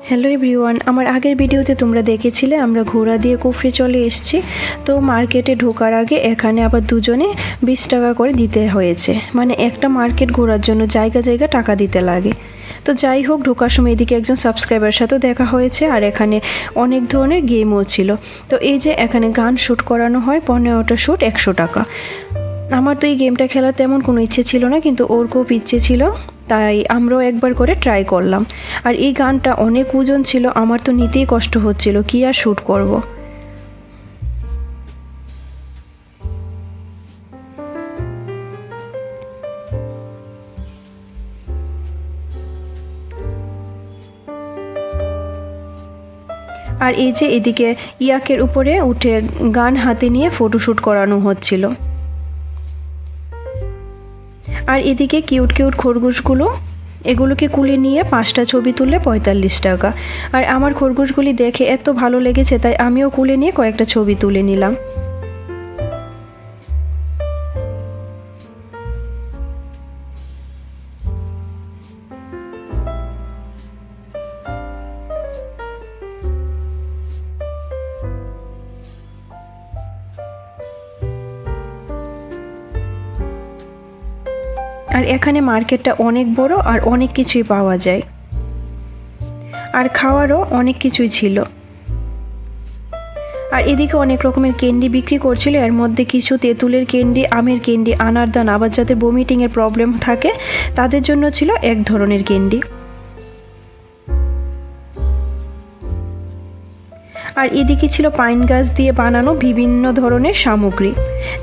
Hello everyone, আমার আগের ভিডিওতে তোমরা দেখেছিলে আমরা ঘোড়া দিয়ে কুফরি চলে এসেছি। তো মার্কেটে ঢোকার আগে এখানে আবার দুজনে 20 টাকা করে দিতে হয়েছে, মানে একটা মার্কেট ঘোরার জন্য জায়গা জায়গা টাকা দিতে লাগে। তো যাই হোক, ঢোকার সময় এদিকে একজন সাবস্ক্রাইবার সাথেও দেখা হয়েছে, আর এখানে অনেক ধরনের গেমও ছিল। তো এই যে এখানে গান শ্যুট করানো হয়, 15টা শ্যুট 100 টাকা। আমার তো এই গেমটা খেলার তেমন কোনো ইচ্ছে ছিল না, কিন্তু ওর খুব ইচ্ছে ছিল, তাই আমরাও একবার করে ট্রাই করলাম। আর এই গানটা অনেক ওজন ছিল, আমার তো নিতেই কষ্ট হচ্ছিল, কি আর শ্যুট করব। আর এই যে এদিকে ইয়াকের উপরে উঠে গান হাতে নিয়ে ফটোশ্যুট করানো হচ্ছিল। আর এদিকে কিউট কিউট খরগোশগুলো, এগুলোকে কুলে নিয়ে 5টা ছবি তুললে 45 টাকা। আর আমার খরগোশগুলি দেখে এত ভালো লেগেছে, তাই আমিও কুলে নিয়ে কয়েকটা ছবি তুলে নিলাম। আর এখানে মার্কেটটা অনেক বড়, আর অনেক কিছুই পাওয়া যায়, আর খাওয়ারও অনেক কিছুই ছিল। আর এদিকে অনেক রকমের ক্যান্ডি বিক্রি করছিল, এর মধ্যে কিছু তেঁতুলের ক্যান্ডি, আমের ক্যান্ডি, আনারদান, আবার যাতে বমিটিংয়ের প্রবলেম থাকে তাদের জন্য ছিল এক ধরনের ক্যান্ডি। আর এদিকে ছিল পাইন গাছ দিয়ে বানানো বিভিন্ন ধরনের সামগ্রী,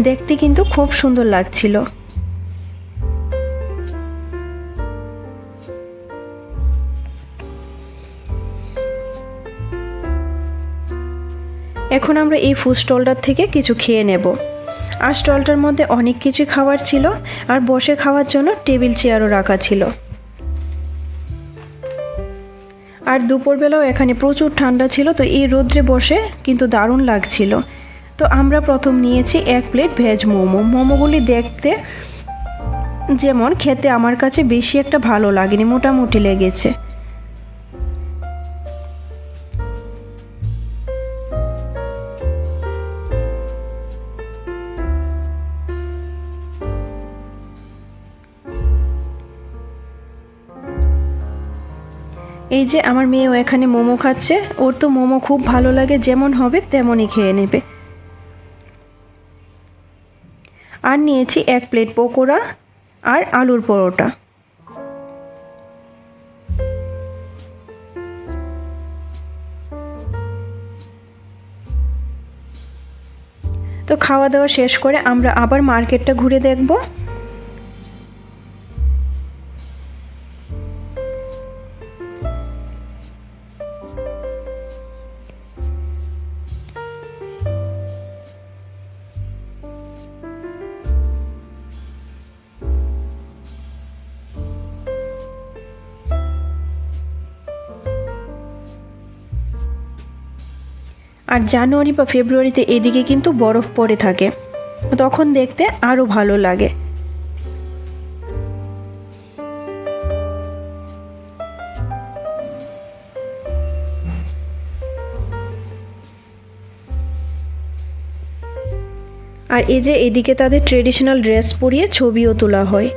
দেখতে কিন্তু খুব সুন্দর লাগছিল। এখন আমরা এই ফুড স্টলটার থেকে কিছু খেয়ে নেব। আর স্টলটার মধ্যে অনেক কিছু খাবার ছিল, আর বসে খাওয়ার জন্য টেবিল চেয়ারও রাখা ছিল। আর দুপুরবেলাও এখানে প্রচুর ঠান্ডা ছিল, তো এই রোদ্রে বসে কিন্তু দারুণ লাগছিল। তো আমরা প্রথম নিয়েছি 1 প্লেট ভেজ মোমো। মোমোগুলি দেখতে যেমন, খেতে আমার কাছে বেশি একটা ভালো লাগেনি, মোটামুটি লেগেছে। এই যে আমার মেয়েও এখানে মোমো খাচ্ছে, ওর তো মোমো খুব ভালো লাগে, যেমন হবে তেমনই খেয়ে নেবে। আর নিয়েছি 1 প্লেট পকোড়া আর আলুর পরোটা। তো খাওয়া দাওয়া শেষ করে আমরা আবার মার্কেটটা ঘুরে দেখব। আর জানুয়ারি বা ফেব্রুয়ারিতে এদিকে কিন্তু বরফ পড়ে থাকে, তখন দেখতে আরও ভালো লাগে। আর এই যে এদিকে তাদের ট্রেডিশনাল ড্রেস পরিয়ে ছবিও তোলা হয়।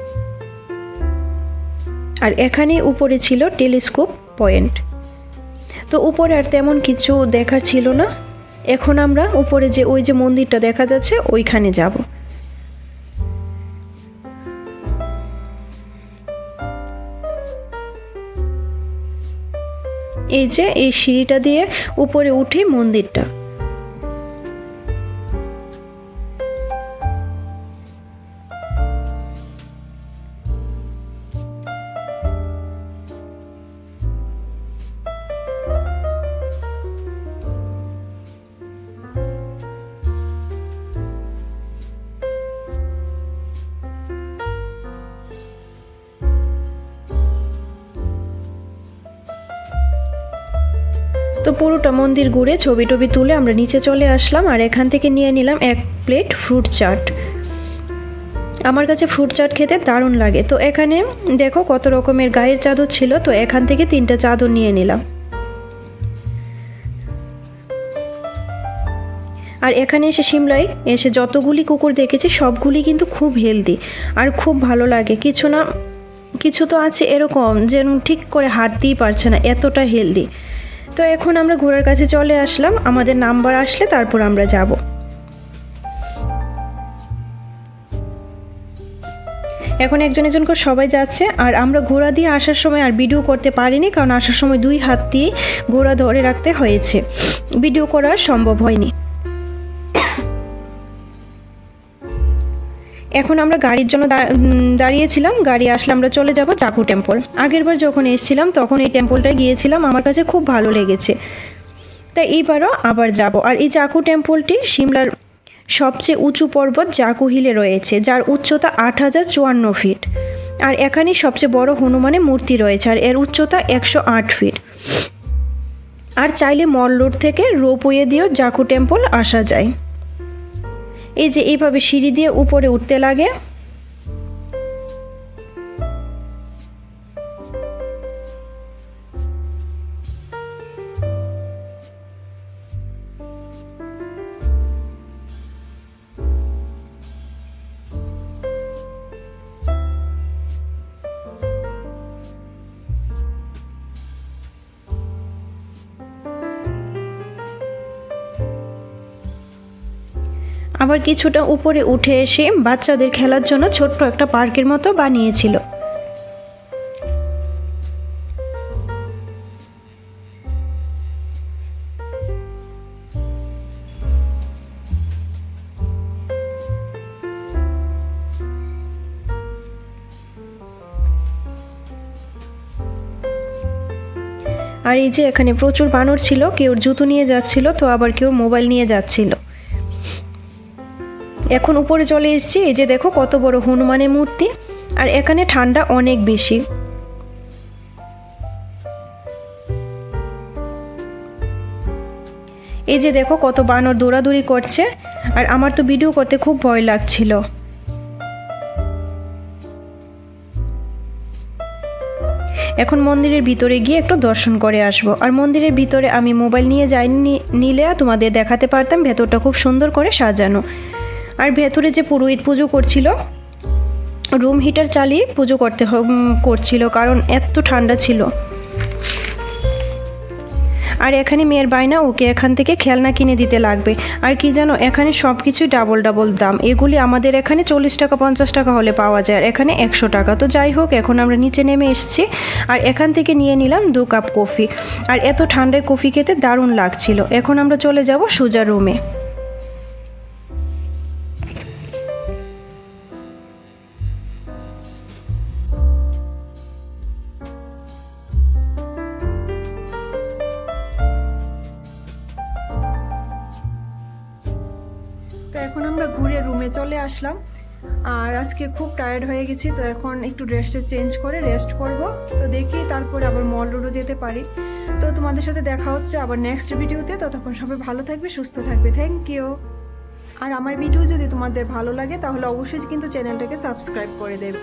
আর এখানে উপরে ছিল টেলিস্কোপ পয়েন্ট। তো উপরে আর তেমন কিছু দেখার ছিল না, এখন আমরা উপরে যে ওই যে মন্দিরটা দেখা যাচ্ছে ওইখানে যাব। এই যে এই সিঁড়িটা দিয়ে উপরে উঠে মন্দিরটা। তো পুরোটা মন্দির ঘুরে ছবি টবি তুলে আমরা নিচে চলে আসলাম, আর এখান থেকে নিয়ে নিলাম 1 প্লেট ফ্রুট চাট। আমার কাছে ফ্রুট চাট খেতে দারুণ লাগে। তো এখানে দেখো কত রকমের গায়ের চাদর ছিল, তো এখান থেকে 3টা চাদর নিয়ে নিলাম। আর এখানে এসে সিমলায় এসে যতগুলি কুকুর দেখেছি সবগুলি কিন্তু খুব হেলদি আর খুব ভালো লাগে। কিছু তো আছে এরকম যেন ঠিক করে হাঁটতেই পারছে না, এতটা হেলদি। তো এখন আমরা ঘোড়ার কাছে চলে আসলাম, আমাদের নাম্বার আসলে তারপর আমরা যাব। এখন একজন একজন করে সবাই যাচ্ছে, আর আমরা ঘোড়া দিয়ে আসার সময় আর ভিডিও করতে পারিনি, কারণ আসার সময় 2 হাত দিয়ে ঘোড়া ধরে রাখতে হয়েছে, ভিডিও করা সম্ভব হয়নি। এখন আমরা গাড়ির জন্য দাঁড়িয়েছিলাম, গাড়ি আসলে আমরা চলে যাব জাকু টেম্পল। আগেরবার যখন এসেছিলাম তখন এই টেম্পলটায় গিয়েছিলাম, আমার কাছে খুব ভালো লেগেছে, তাই এইবারও আবার যাব। আর এই জাকু টেম্পলটি সিমলার সবচেয়ে উঁচু পর্বত জাকু হিলে রয়েছে, যার উচ্চতা 8054 ফিট। আর এখানে সবচেয়ে বড় হনুমানের মূর্তি রয়েছে, আর এর উচ্চতা 108 ফিট। আর চাইলে মল রোড থেকে রোপওয়ে দিয়েও জাকু টেম্পল আসা যায়। এই যে এইভাবে সিঁড়ি দিয়ে উপরে উঠতে লাগে। আবার কিছুটা উপরে উঠে এসে বাচ্চাদের খেলার জন্য ছোট্ট একটা পার্কের মতো বানিয়েছিল। আর এই যে এখানে প্রচুর বানর ছিল, কেউ জুতো নিয়ে যাচ্ছিল তো আবার কেউ মোবাইল নিয়ে যাচ্ছিল। এখন উপরে চলে এসেছি, এই যে দেখো কত বড় হনুমানের মূর্তি। আর এখানে ঠান্ডা অনেক বেশি। এই যে দেখো কত বানর দৌড়াদৌড়ি করছে, আর আমার তো ভিডিও করতে খুব ভয় লাগছিল। এখন মন্দিরের ভিতরে গিয়ে একটু দর্শন করে আসবো। আর মন্দিরের ভিতরে আমি মোবাইল নিয়ে যাইনি, নিলে তোমাদের দেখাতে পারতাম। ভেতরটা খুব সুন্দর করে সাজানো। আর ভেতরে যে পুরোহিত পুজো করছিল, রুম হিটার চালিয়ে পুজো করছিল, কারণ এত ঠান্ডা ছিল। আর এখানে মেয়ের বায়না, ওকে এখান থেকে খেলনা কিনে দিতে লাগবে। আর কি জানো, এখানে সব কিছুই ডাবল দাম। এগুলি আমাদের এখানে 40 টাকা 50 টাকা হলে পাওয়া যায়, আর এখানে 100 টাকা। তো যাই হোক, এখন আমরা নিচে নেমে এসেছি, আর এখান থেকে নিয়ে নিলাম 2 কাপ কফি। আর এত ঠান্ডায় কফি খেতে দারুণ লাগছিল। এখন আমরা চলে যাব সোজা রুমে। তো এখন আমরা ঘুরে রুমে চলে আসলাম। আর আজকে খুব টায়ার্ড হয়ে গেছি, তো এখন একটু ড্রেসটা চেঞ্জ করে রেস্ট করব। তো দেখি তারপরে আবার মল রোডও যেতে পারি। তো তোমাদের সাথে দেখা হচ্ছে আবার নেক্সট ভিডিওতে। ততক্ষণ সবাই ভালো থাকবে, সুস্থ থাকবে। Thank you. আর আমার ভিডিও যদি তোমাদের ভালো লাগে তাহলে অবশ্যই কিন্তু চ্যানেলটাকে সাবস্ক্রাইব করে দেবে।